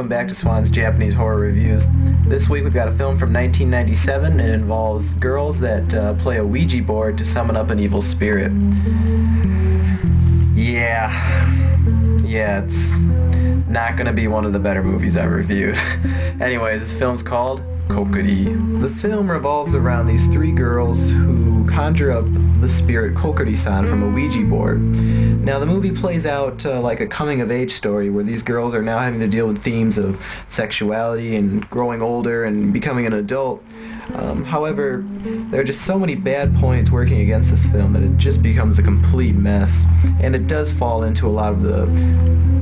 welcome back to Swan's Japanese Horror Reviews. This week we've got a film from 1997. It involves girls that play a Ouija board to summon up an evil spirit. Yeah, it's not gonna be one of the better movies I've reviewed. Anyways, this film's called Kokkuri. The film revolves around these three girls who conjure up the spirit Kokkuri-san from a Ouija board. Now the movie plays out like a coming-of-age story where these girls are now having to deal with themes of sexuality and growing older and becoming an adult. However, there are just so many bad points working against this film that it just becomes a complete mess, and it does fall into a lot of the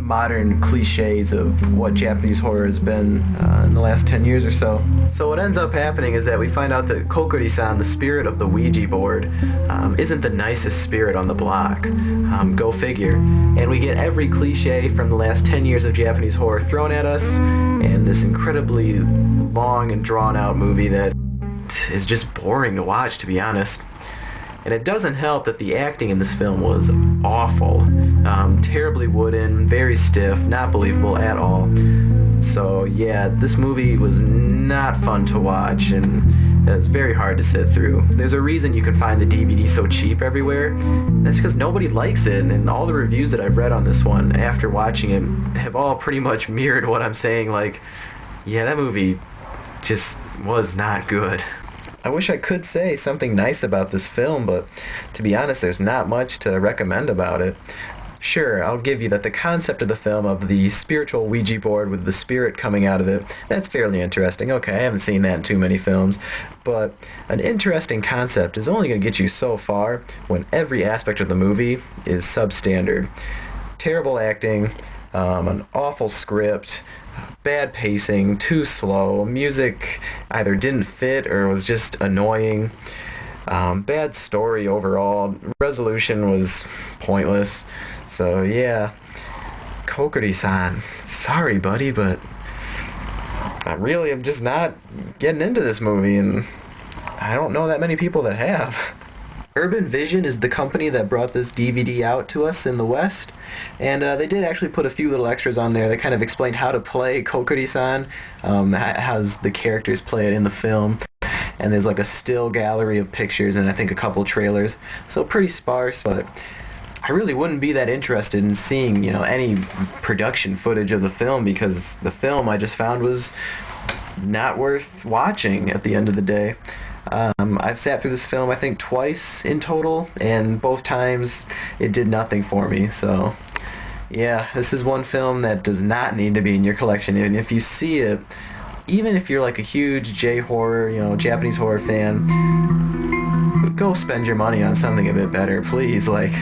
modern cliches of what Japanese horror has been in the last 10 years or so. So what ends up happening is that we find out that Kokkuri-san, the spirit of the Ouija board, isn't the nicest spirit on the block. Go figure. And we get every cliche from the last 10 years of Japanese horror thrown at us, and this incredibly long and drawn-out movie that is just boring to watch, to be honest. And it doesn't help that the acting in this film was awful. Terribly wooden, very stiff, not believable at all. So yeah, this movie was not fun to watch, and it was very hard to sit through. There's a reason you can find the DVD so cheap everywhere. That's because nobody likes it, and all the reviews that I've read on this one after watching it have all pretty much mirrored what I'm saying. Like, yeah, that movie just was not good. I wish I could say something nice about this film, but to be honest, there's not much to recommend about it. Sure, I'll give you that the concept of the film, of the spiritual Ouija board with the spirit coming out of it, that's fairly interesting. Okay, I haven't seen that in too many films, but an interesting concept is only going to get you so far when every aspect of the movie is substandard. Terrible acting, an awful script, bad pacing, too slow, music either didn't fit or was just annoying, bad story overall, resolution was pointless. So yeah, Kokkuri-san, sorry buddy, but I really am just not getting into this movie, and I don't know that many people that have. Urban Vision is the company that brought this DVD out to us in the West, and they did actually put a few little extras on there that kind of explained how to play Kokkuri-san, how the characters play it in the film, and there's like a still gallery of pictures and I think a couple trailers, so pretty sparse, but I really wouldn't be that interested in seeing, any production footage of the film, because the film I just found was not worth watching at the end of the day. I've sat through this film I think twice in total, and both times it did nothing for me. So yeah, this is one film that does not need to be in your collection. And if you see it, even if you're like a huge J-horror, Japanese horror fan, go spend your money on something a bit better, please. Like,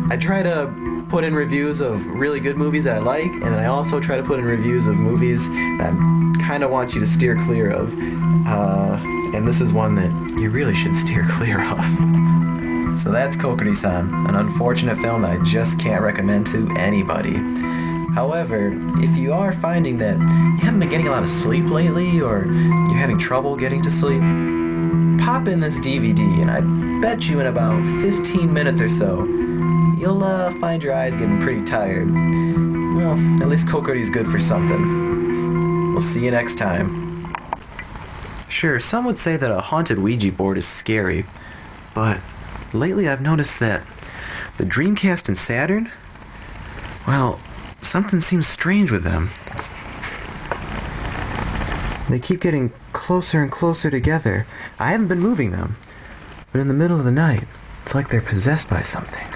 I try to put in reviews of really good movies that I like, and then I also try to put in reviews of movies that I kind of want you to steer clear of. And this is one that you really should steer clear of. So that's Kokkuri-san, an unfortunate film that I just can't recommend to anybody. However, if you are finding that you haven't been getting a lot of sleep lately, or you're having trouble getting to sleep, pop in this DVD, and I bet you in about 15 minutes or so, you'll find your eyes getting pretty tired. Well, at least Kokkuri's good for something. We'll see you next time. Sure, some would say that a haunted Ouija board is scary, but lately I've noticed that the Dreamcast and Saturn, well, something seems strange with them. They keep getting closer and closer together. I haven't been moving them, but in the middle of the night, it's like they're possessed by something.